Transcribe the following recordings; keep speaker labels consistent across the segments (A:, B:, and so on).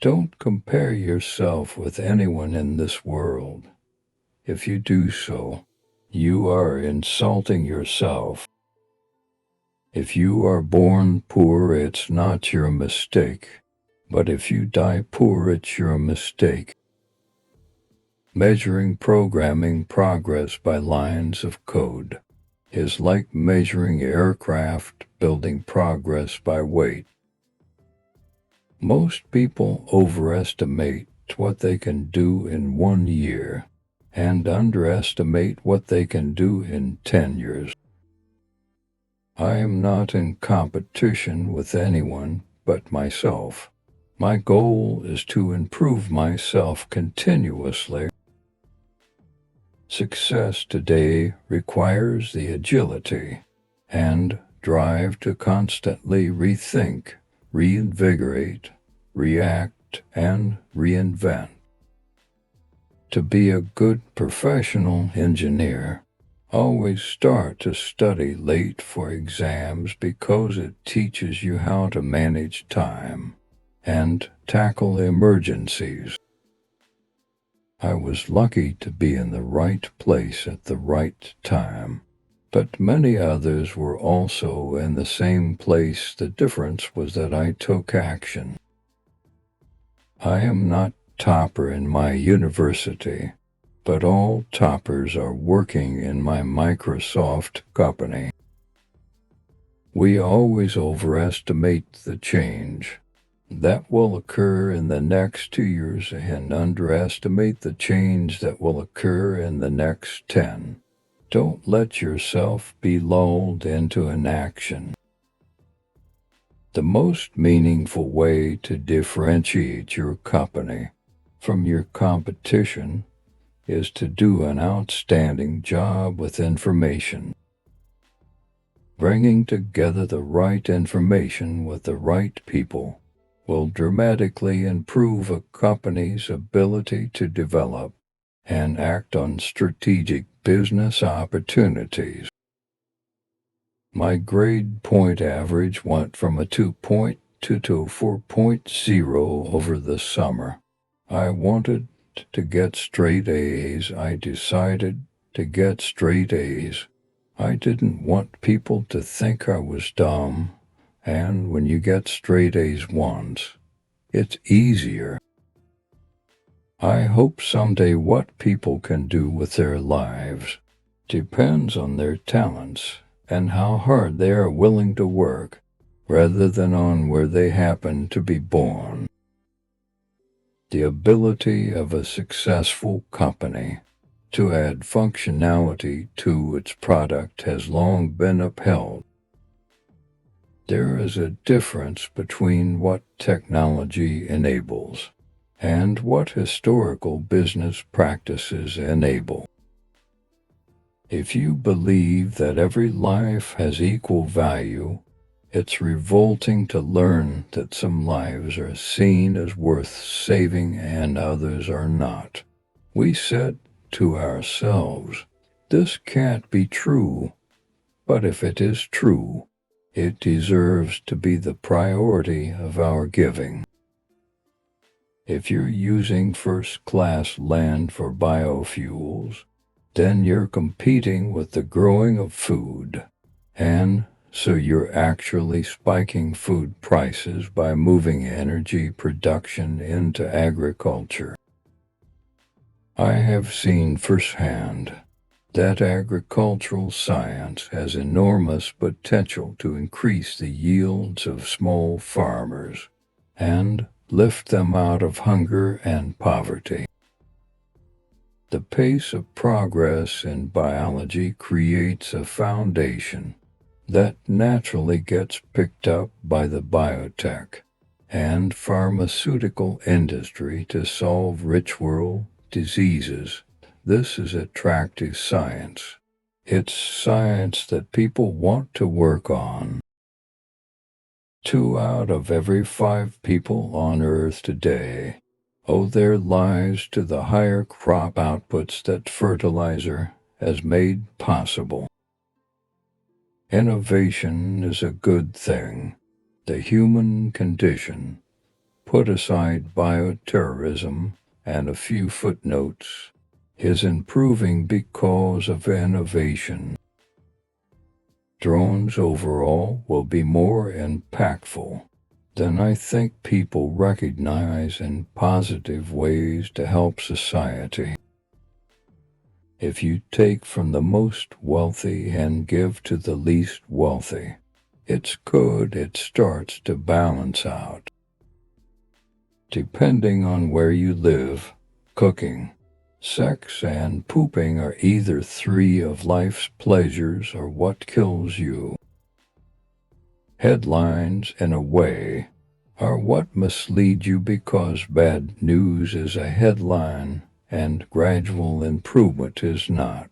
A: Don't compare yourself with anyone in this world. If you do so, you are insulting yourself. If you are born poor, it's not your mistake. But if you die poor, it's your mistake. Measuring programming progress by lines of code is like measuring aircraft building progress by weight. Most people overestimate what they can do in 1 year and underestimate what they can do in 10 years. I am not in competition with anyone but myself. My goal is to improve myself continuously. Success today requires the agility and drive to constantly rethink, reinvigorate, react, and reinvent. To be a good professional engineer, always start to study late for exams because it teaches you how to manage time and tackle emergencies. I was lucky to be in the right place at the right time, but many others were also in the same place. The difference was that I took action. I am not topper in my university, but all toppers are working in my Microsoft company. We always overestimate the change that will occur in the next 2 years and underestimate the change that will occur in the next 10. Don't let yourself be lulled into inaction. The most meaningful way to differentiate your company from your competition is to do an outstanding job with information. Bringing together the right information with the right people will dramatically improve a company's ability to develop and act on strategic business opportunities. My grade point average went from a 2.2 to a 4.0 over the summer. I wanted to get straight A's. I decided to get straight A's. I didn't want people to think I was dumb, and when you get straight A's once, it's easier. I hope someday what people can do with their lives depends on their talents and how hard they are willing to work, rather than on where they happen to be born. The ability of a successful company to add functionality to its product has long been upheld. There is a difference between what technology enables and what historical business practices enable. If you believe that every life has equal value, it's revolting to learn that some lives are seen as worth saving and others are not. We said to ourselves, this can't be true, but if it is true, it deserves to be the priority of our giving. If you're using first-class land for biofuels, then you're competing with the growing of food, and so you're actually spiking food prices by moving energy production into agriculture. I have seen firsthand that agricultural science has enormous potential to increase the yields of small farmers and lift them out of hunger and poverty. The pace of progress in biology creates a foundation that naturally gets picked up by the biotech and pharmaceutical industry to solve rich-world diseases. This is attractive science. It's science that people want to work on. 2 out of every 5 people on Earth today owe their lives to the higher crop outputs that fertilizer has made possible. Innovation is a good thing. The human condition put aside bioterrorism and a few footnotes, is improving because of innovation. Drones overall will be more impactful than I think people recognize in positive ways to help society. If you take from the most wealthy and give to the least wealthy, it's good it starts to balance out. Depending on where you live, cooking, sex, and pooping are either three of life's pleasures or what kills you. Headlines, in a way, are what mislead you because bad news is a headline and gradual improvement is not.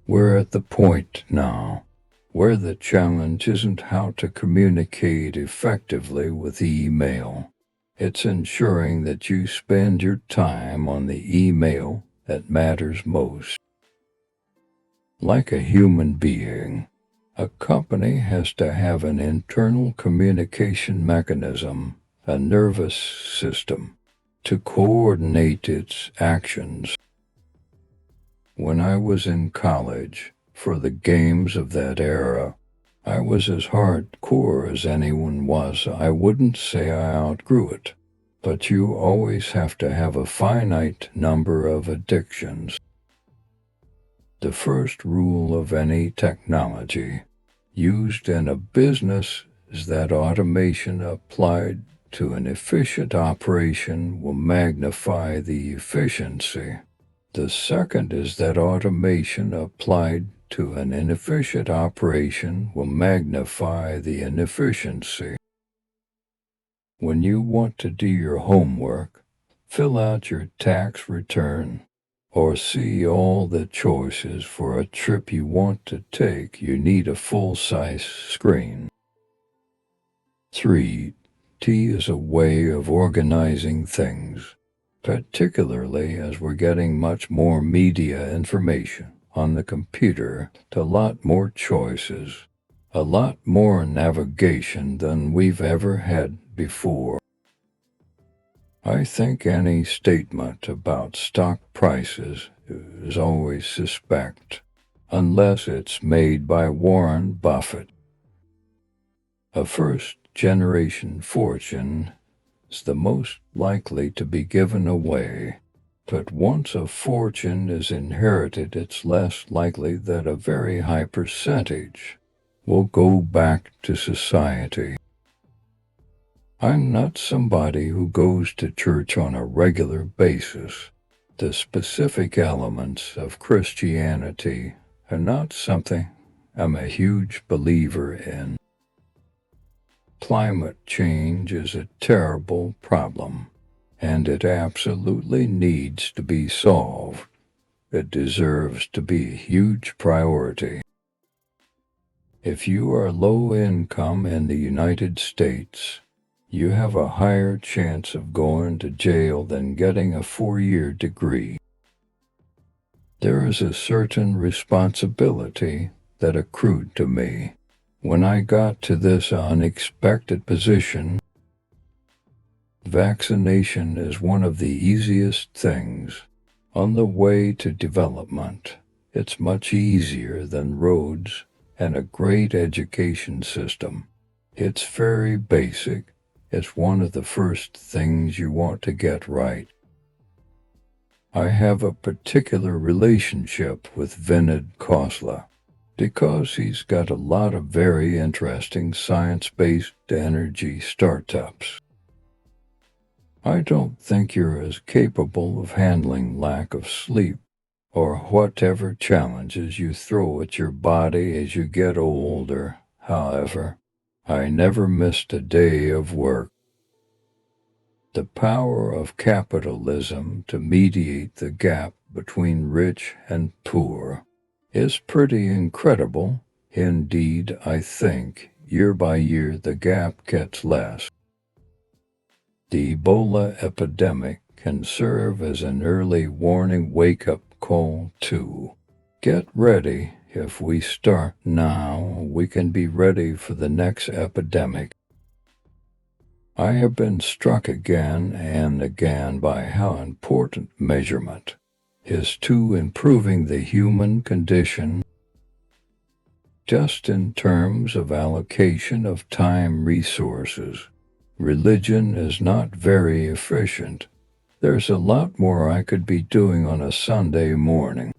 A: We're at the point now where the challenge isn't how to communicate effectively with email. It's ensuring that you spend your time on the email that matters most. Like a human being, a company has to have an internal communication mechanism, a nervous system, to coordinate its actions. When I was in college, for the games of that era, I was as hardcore as anyone was. I wouldn't say I outgrew it, but you always have to have a finite number of addictions. The first rule of any technology used in a business is that automation applied to an efficient operation will magnify the efficiency. The second is that automation applied to an inefficient operation will magnify the inefficiency. When you want to do your homework, fill out your tax return, or see all the choices for a trip you want to take, you need a full-size screen. 3. T is a way of organizing things, particularly as we're getting much more media information on the computer, a lot more choices, a lot more navigation than we've ever had before. I think any statement about stock prices is always suspect, unless it's made by Warren Buffett. A first-generation fortune is the most likely to be given away, but once a fortune is inherited, it's less likely that a very high percentage will go back to society. I'm not somebody who goes to church on a regular basis. The specific elements of Christianity are not something I'm a huge believer in. Climate change is a terrible problem, and it absolutely needs to be solved. It deserves to be a huge priority. If you are low income in the United States, you have a higher chance of going to jail than getting a 4-year degree. There is a certain responsibility that accrued to me when I got to this unexpected position. Vaccination is one of the easiest things on the way to development. It's much easier than roads and a great education system. It's very basic. It's one of the first things you want to get right. I have a particular relationship with Vinod Khosla because he's got a lot of very interesting science-based energy startups. I don't think you're as capable of handling lack of sleep or whatever challenges you throw at your body as you get older. However, I never missed a day of work. The power of capitalism to mediate the gap between rich and poor is pretty incredible. Indeed, I think year by year the gap gets less. The Ebola epidemic can serve as an early warning wake-up call too. Get ready. If we start now, we can be ready for the next epidemic. I have been struck again and again by how important measurement is to improving the human condition, just in terms of allocation of time resources. Religion is not very efficient. There's a lot more I could be doing on a Sunday morning.